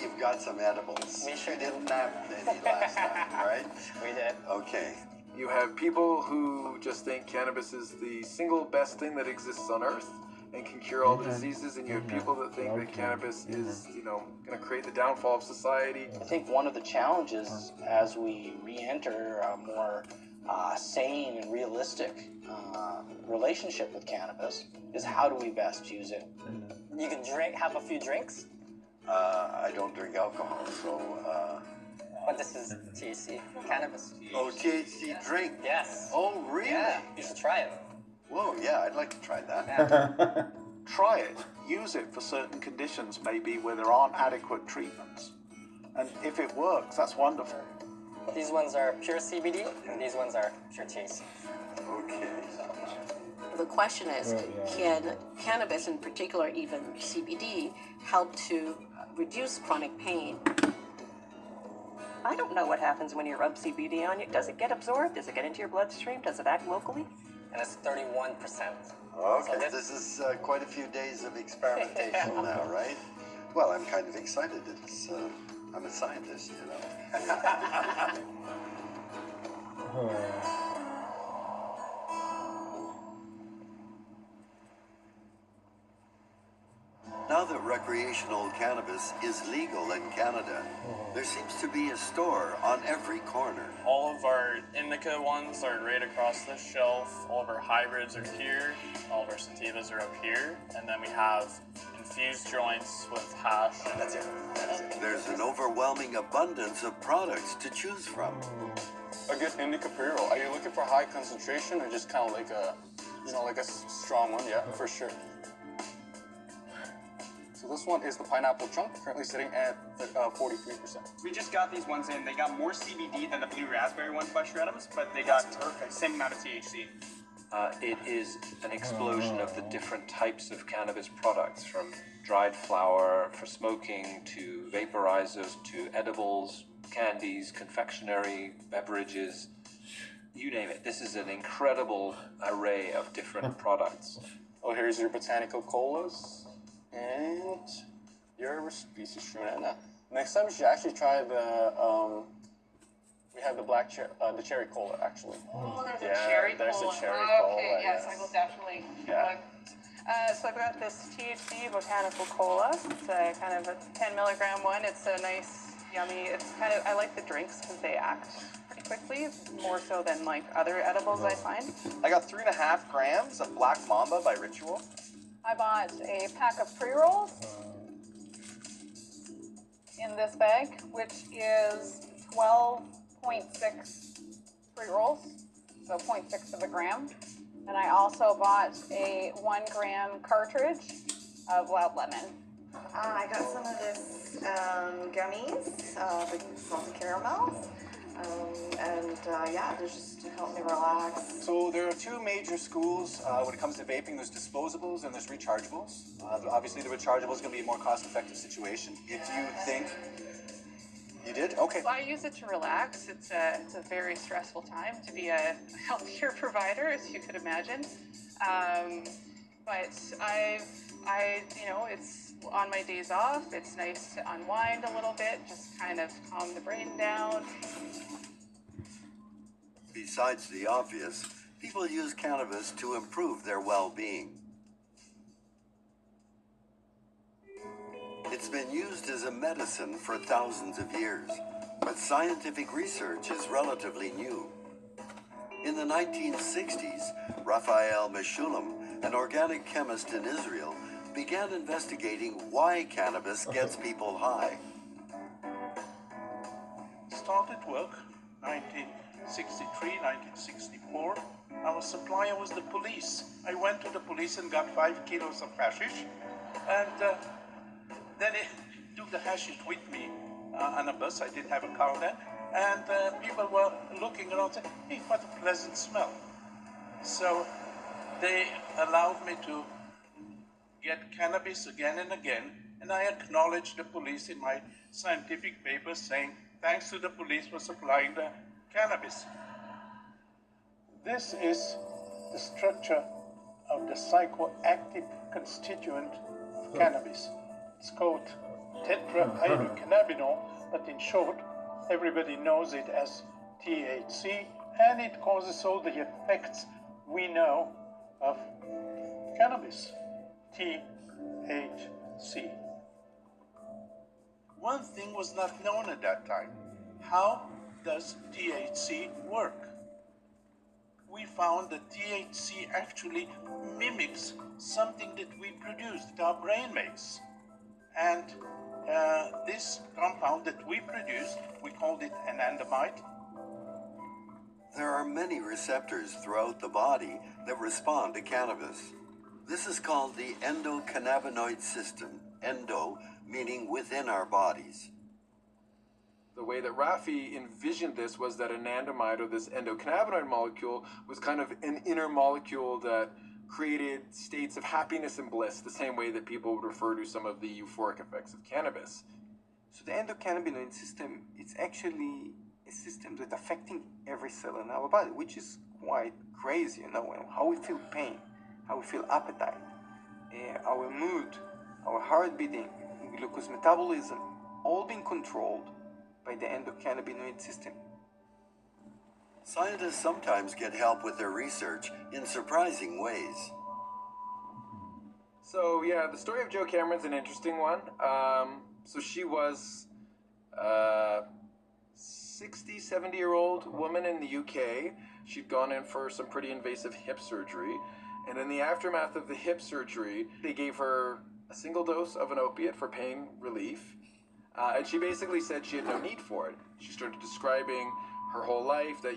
you've got some edibles. We sure You didn't have any last time, right? We did. Okay. You have people who just think cannabis is the single best thing that exists on Earth and can cure all the diseases, and you have people that think that cannabis is, going to create the downfall of society. I think one of the challenges as we re-enter a more sane and realistic relationship with cannabis is how do we best use it? You can have a few drinks. I don't drink alcohol, so... But this is THC, cannabis. Oh, THC drink? Yes. Oh, really? Yeah, you should try it. Whoa, yeah, I'd like to try that. Yeah. Try it. Use it for certain conditions, maybe where there aren't adequate treatments. And if it works, that's wonderful. These ones are pure CBD, and these ones are pure THC. Okay. The question is, can cannabis, in particular even CBD, help to reduce chronic pain? I don't know what happens when you rub CBD on you. Does it get absorbed? Does it get into your bloodstream? Does it act locally? And it's 31%. Okay, So this is quite a few days of experimentation now, right? Well, I'm kind of excited. I'm a scientist, Now that recreational cannabis is legal in Canada, there seems to be a store on every corner. All of our indica ones are right across the shelf. All of our hybrids are here. All of our sativas are up here. And then we have infused joints with hash. That's it. There's an overwhelming abundance of products to choose from. A good indica pre-roll. Are you looking for high concentration or just kind of like a, like a strong one? Yeah, for sure. So this one is the pineapple chunk, currently sitting at 43%. We just got these ones in. They got more CBD than the blue raspberry ones by Shredums, but they got same amount of THC. It is an explosion of the different types of cannabis products, from dried flower for smoking to vaporizers to edibles, candies, confectionery, beverages, you name it. This is an incredible array of different products. Oh, here's your botanical colas. And your piece of Shunana. Next time you should actually try the, we have the the cherry cola actually. Oh, there's a cherry cola. There's a cherry cola. Okay, yes, I will definitely. Yeah. So I've got this THC botanical cola. It's a kind of a 10 milligram one. It's a nice, yummy, I like the drinks because they act pretty quickly, more so than like other edibles I find. I got 3.5 grams of Black Mamba by Ritual. I bought a pack of pre-rolls in this bag, which is 12.6 pre-rolls, so 0.6 of a gram. And I also bought a 1 gram cartridge of wild lemon. I got some of this gummies, the salted caramels. Yeah, they're just to help me relax. So there are two major schools when it comes to vaping. There's disposables and there's rechargeables. Obviously, the rechargeable is going to be a more cost-effective situation. If you think you did, okay. So I use it to relax. It's a very stressful time to be a healthcare provider, as you could imagine. But it's on my days off. It's nice to unwind a little bit, just kind of calm the brain down. Besides the obvious, people use cannabis to improve their well-being. It's been used as a medicine for thousands of years, but scientific research is relatively new. In the 1960s, Raphael Meshulam, an organic chemist in Israel, began investigating why cannabis gets people high. Started work 1963, 1964. Our supplier was the police. I went to the police and got 5 kilos of hashish, and then they took the hashish with me on a bus. I didn't have a car then, and people were looking around saying, hey, what a pleasant smell. So they allowed me to get cannabis again and again, and I acknowledged the police in my scientific papers saying, thanks to the police for supplying the cannabis. This is the structure of the psychoactive constituent of cannabis. It's called tetrahydrocannabinol, but in short, everybody knows it as THC, and it causes all the effects we know of cannabis, THC. One thing was not known at that time. How does THC work? We found that THC actually mimics something that we produce, that our brain makes. And this compound that we produced, we called it anandamide. There are many receptors throughout the body that respond to cannabis. This is called the endocannabinoid system, endo meaning within our bodies. The way that Rafi envisioned this was that anandamide, or this endocannabinoid molecule, was kind of an inner molecule that created states of happiness and bliss, the same way that people would refer to some of the euphoric effects of cannabis. So the endocannabinoid system, it's actually a system that's affecting every cell in our body, which is quite crazy, you know, how we feel pain, how we feel appetite, our mood, our heart beating, glucose metabolism, all being controlled by the endocannabinoid system. Scientists sometimes get help with their research in surprising ways. So yeah, the story of Jo Cameron's an interesting one. So she was 60, 70-year-old woman in the UK. She'd gone in for some pretty invasive hip surgery. And in the aftermath of the hip surgery, they gave her a single dose of an opiate for pain relief. And she basically said she had no need for it. She started describing her whole life, that